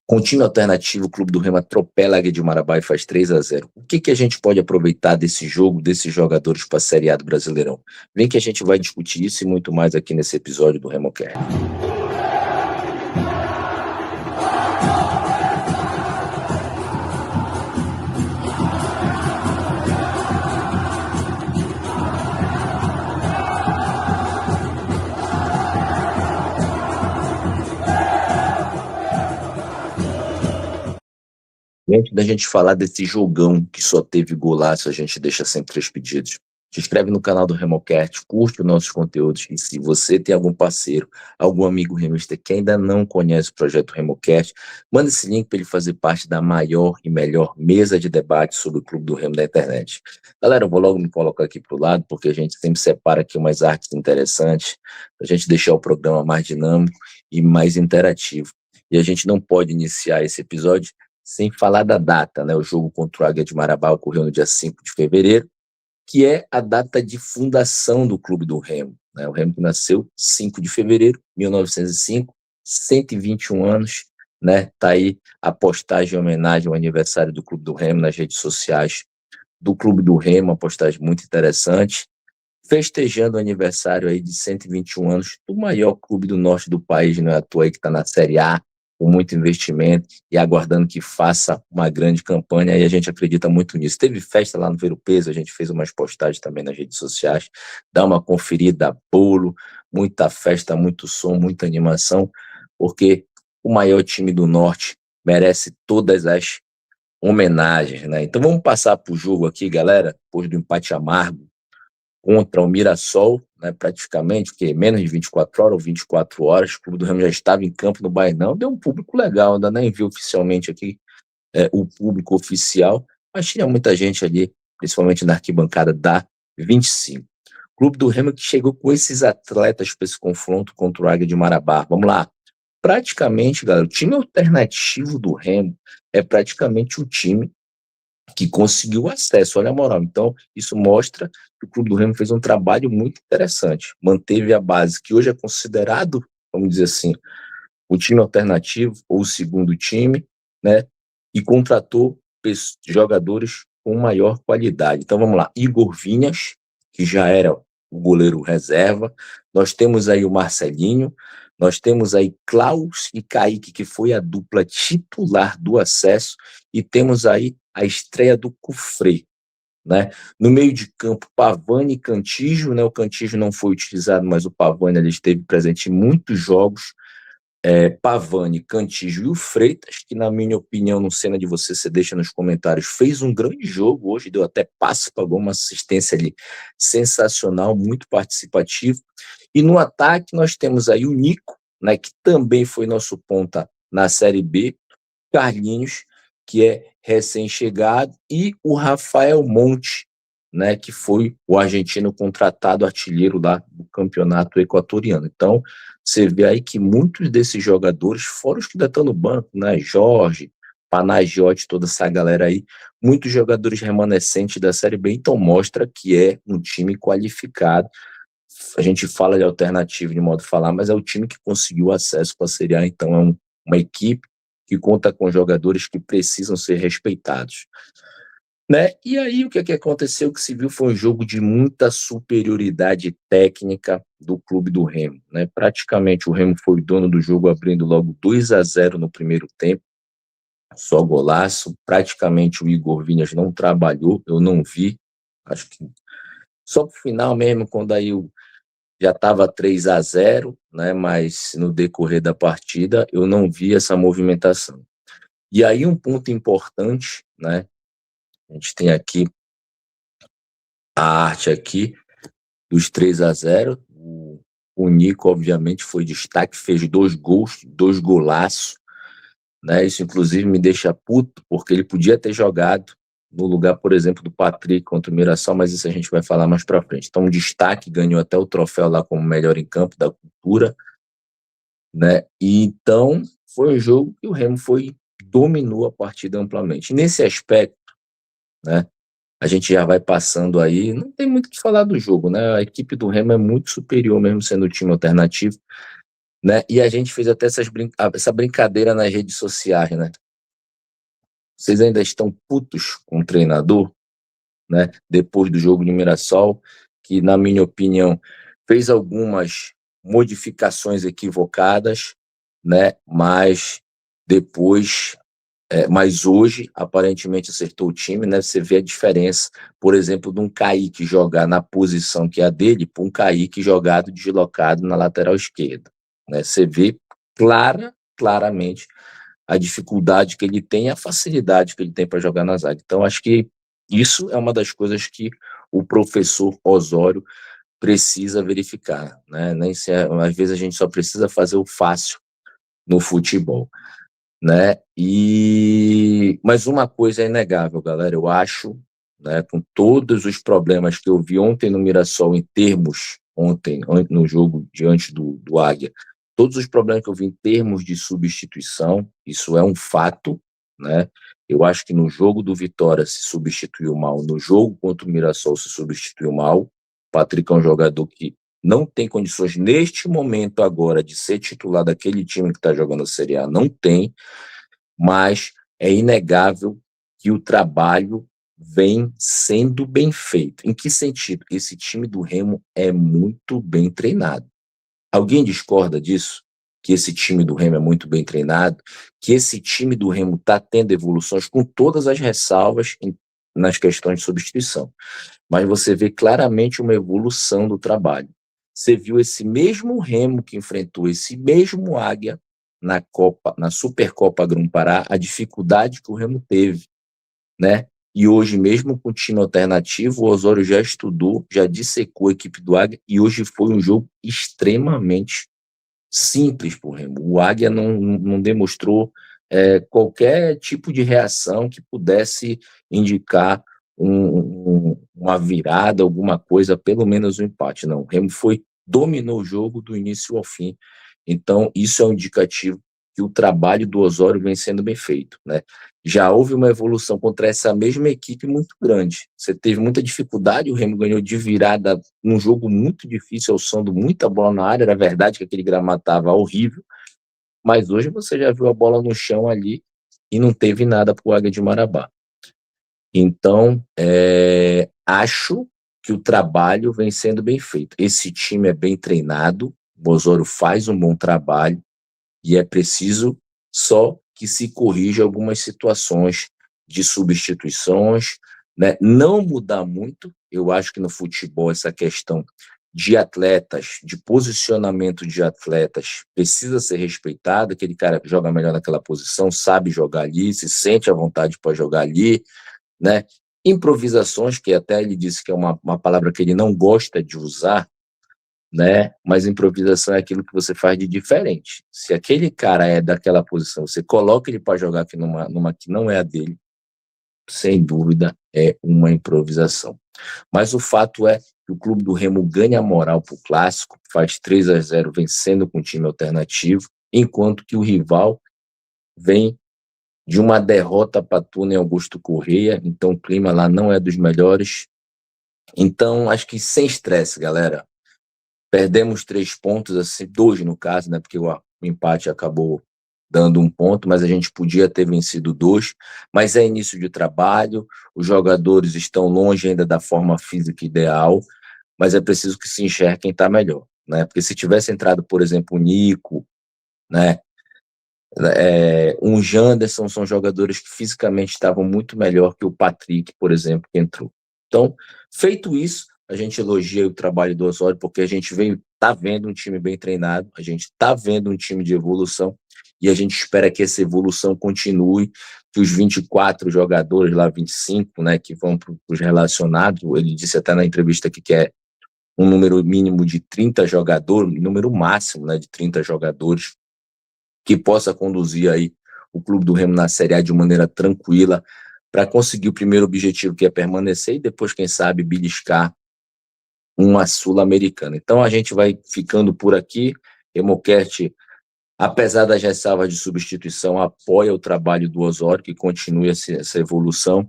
Com o time alternativo, o Clube do Remo atropela a Águia de Marabá e faz 3-0. O que a gente pode aproveitar desse jogo, desses jogadores para a Série A do Brasileirão? Vem que a gente vai discutir isso e muito mais aqui nesse episódio do RemoCast. Antes da gente falar desse jogão que só teve golaço, a gente deixa sempre 3 pedidos. Se inscreve no canal do RemoCast, curte os nossos conteúdos e se você tem algum parceiro, algum amigo remista que ainda não conhece o projeto RemoCast, manda esse link para ele fazer parte da maior e melhor mesa de debate sobre o Clube do Remo da internet. Galera, eu vou logo me colocar aqui para o lado, porque a gente sempre separa aqui umas artes interessantes, para a gente deixar o programa mais dinâmico e mais interativo. E a gente não pode iniciar esse episódio sem falar da data, né? O jogo contra o Águia de Marabá ocorreu no dia 5 de fevereiro, que é a data de fundação do Clube do Remo, né? O Remo que nasceu 5 de fevereiro de 1905, 121 anos, né? Tá aí a postagem em homenagem ao aniversário do Clube do Remo nas redes sociais do Clube do Remo, uma postagem muito interessante, festejando o aniversário aí de 121 anos do maior clube do norte do país, não é à toa aí que está na Série A, com muito investimento e aguardando que faça uma grande campanha, e a gente acredita muito nisso. Teve festa lá no Ver o Peso, a gente fez umas postagens também nas redes sociais, dá uma conferida, bolo, muita festa, muito som, muita animação, porque o maior time do Norte merece todas as homenagens, né? Então vamos passar para o jogo aqui, galera, depois do empate amargo contra o Mirassol, né, praticamente, porque menos de 24 horas ou 24 horas, o Clube do Remo já estava em campo no Bainão, deu um público legal, ainda nem vi oficialmente aqui o público oficial, mas tinha muita gente ali, principalmente na arquibancada da 25. O Clube do Remo que chegou com esses atletas para esse confronto contra o Águia de Marabá. Vamos lá. Praticamente, galera, o time alternativo do Remo é praticamente o time que conseguiu acesso, olha a moral. Então, isso mostra que o Clube do Remo fez um trabalho muito interessante. Manteve a base, que hoje é considerado, vamos dizer assim, o time alternativo ou o segundo time, né? E contratou jogadores com maior qualidade. Então, vamos lá. Igor Vinhas, que já era o goleiro reserva. Nós temos aí o Marcelinho. Nós temos aí Klaus e Kaique, que foi a dupla titular do acesso. E temos aí a estreia do Cufré, né? No meio de campo, Pavani e Cantígio, né? O Cantígio não foi utilizado, mas o Pavani ele esteve presente em muitos jogos. Pavani, Cantígio e o Freitas, que na minha opinião, não sei na de você deixa nos comentários, fez um grande jogo hoje, deu até passe, pagou uma assistência ali sensacional, muito participativo. E no ataque nós temos aí o Nico, né, que também foi nosso ponta na Série B, Carlinhos, que é recém-chegado, e o Rafael Monte, né, que foi o argentino contratado artilheiro lá do campeonato equatoriano. Então, você vê aí que muitos desses jogadores, fora os que ainda estão no banco, né, Jorge, Panagiotti, toda essa galera aí, muitos jogadores remanescentes da Série B, então mostra que é um time qualificado. A gente fala de alternativo de modo de falar, mas é o time que conseguiu acesso para a Série A, então é uma equipe que conta com jogadores que precisam ser respeitados, né? E aí o que aconteceu, que se viu foi um jogo de muita superioridade técnica do Clube do Remo, né? Praticamente o Remo foi o dono do jogo, abrindo logo 2-0 no primeiro tempo, só golaço. Praticamente o Igor Vinhas não trabalhou, eu não vi, acho que só pro final mesmo, quando aí já estava 3-0, né? Mas no decorrer da partida eu não vi essa movimentação. E aí um ponto importante, né? A gente tem aqui a arte aqui dos 3-0. O Nico, obviamente, foi destaque, fez 2 gols, 2 golaços, né? Isso, inclusive, me deixa puto, porque ele podia ter jogado no lugar, por exemplo, do Patrick contra o Mirassol, mas isso a gente vai falar mais pra frente. Então, um destaque, ganhou até o troféu lá como melhor em campo da cultura, né? E então, foi um jogo que o Remo dominou a partida amplamente. Nesse aspecto, né? A gente já vai passando aí, não tem muito o que falar do jogo, né? A equipe do Remo é muito superior, mesmo sendo o time alternativo. né? E a gente fez até essa brincadeira nas redes sociais, né? Vocês ainda estão putos com o treinador, né? Depois do jogo de Mirassol, que, na minha opinião, fez algumas modificações equivocadas, né? Depois, mas hoje, aparentemente, acertou o time, né? Você vê a diferença, por exemplo, de um Kaique jogar na posição que é a dele, para um Kaique jogado deslocado na lateral esquerda, né? Você vê claramente a dificuldade que ele tem e a facilidade que ele tem para jogar na zaga. Então, acho que isso é uma das coisas que o professor Osório precisa verificar, né? Às vezes a gente só precisa fazer o fácil no futebol, né? Mas uma coisa é inegável, galera, eu acho, né, com todos os problemas que eu vi ontem no Mirassol em termos, ontem no jogo diante do Águia, todos os problemas que eu vi em termos de substituição, isso é um fato, né? Eu acho que no jogo do Vitória se substituiu mal, no jogo contra o Mirassol se substituiu mal. O Patrick é um jogador que não tem condições neste momento agora de ser titular daquele time que está jogando a Série A, não tem, mas é inegável que o trabalho vem sendo bem feito. Em que sentido? Esse time do Remo é muito bem treinado. Alguém discorda disso? Que esse time do Remo é muito bem treinado? Que esse time do Remo está tendo evoluções com todas as ressalvas nas questões de substituição. Mas você vê claramente uma evolução do trabalho. Você viu esse mesmo Remo que enfrentou esse mesmo Águia na Supercopa Grão-Pará, a dificuldade que o Remo teve, né? E hoje, mesmo com o time alternativo, o Osório já estudou, já dissecou a equipe do Águia, e hoje foi um jogo extremamente simples para o Remo. O Águia não demonstrou qualquer tipo de reação que pudesse indicar uma virada, alguma coisa, pelo menos um empate. Não, o Remo dominou o jogo do início ao fim. Então, isso é um indicativo que o trabalho do Osório vem sendo bem feito, né? Já houve uma evolução contra essa mesma equipe muito grande. Você teve muita dificuldade, o Remo ganhou de virada num jogo muito difícil, alçando muita bola na área. Era verdade que aquele gramado estava horrível, mas hoje você já viu a bola no chão ali e não teve nada para o Águia de Marabá. Então, acho que o trabalho vem sendo bem feito. Esse time é bem treinado, o Osório faz um bom trabalho e é preciso só que se corrija algumas situações de substituições, né? Não mudar muito. Eu acho que no futebol essa questão de atletas, de posicionamento de atletas, precisa ser respeitada. Aquele cara que joga melhor naquela posição, sabe jogar ali, se sente à vontade para jogar ali, né? Improvisações, que até ele disse que é uma palavra que ele não gosta de usar, né? Mas improvisação é aquilo que você faz de diferente. Se aquele cara é daquela posição, você coloca ele para jogar aqui numa que não é a dele, sem dúvida é uma improvisação. Mas o fato é que o clube do Remo ganha moral para o clássico, faz 3-0 vencendo com o time alternativo, enquanto que o rival vem de uma derrota para Tuna em Augusto Corrêa, então o clima lá não é dos melhores. Então, acho que sem estresse, galera. Perdemos 3 pontos, assim, 2 no caso, né? Porque o empate acabou dando 1 ponto, mas a gente podia ter vencido 2. Mas é início de trabalho, os jogadores estão longe ainda da forma física ideal, mas é preciso que se enxergue quem está melhor, né? Porque se tivesse entrado, por exemplo, o Nico, né? Um Janderson, são jogadores que fisicamente estavam muito melhor que o Patrick, por exemplo, que entrou. Então, feito isso, a gente elogia o trabalho do Osório, porque a gente tá vendo um time bem treinado, a gente tá vendo um time de evolução, e a gente espera que essa evolução continue, que os 24 jogadores, lá 25, né, que vão para os relacionados, ele disse até na entrevista aqui que é um número mínimo de 30 jogadores, número máximo, né, de 30 jogadores, que possa conduzir aí o clube do Remo na Série A de maneira tranquila, para conseguir o primeiro objetivo, que é permanecer, e depois, quem sabe, beliscar uma Sul-Americana. Então a gente vai ficando por aqui. Hemocast, apesar das ressalvas de substituição, apoia o trabalho do Osório, que continue essa evolução,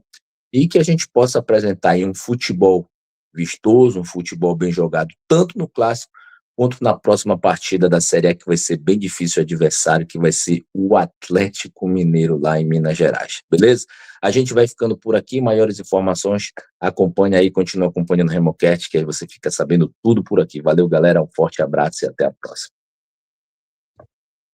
e que a gente possa apresentar aí um futebol vistoso, um futebol bem jogado, tanto no Clássico quanto na próxima partida da Série A, que vai ser bem difícil o adversário, que vai ser o Atlético Mineiro lá em Minas Gerais, beleza? A gente vai ficando por aqui, maiores informações, acompanha aí, continua acompanhando o RemoCast, que aí você fica sabendo tudo por aqui. Valeu, galera, um forte abraço e até a próxima.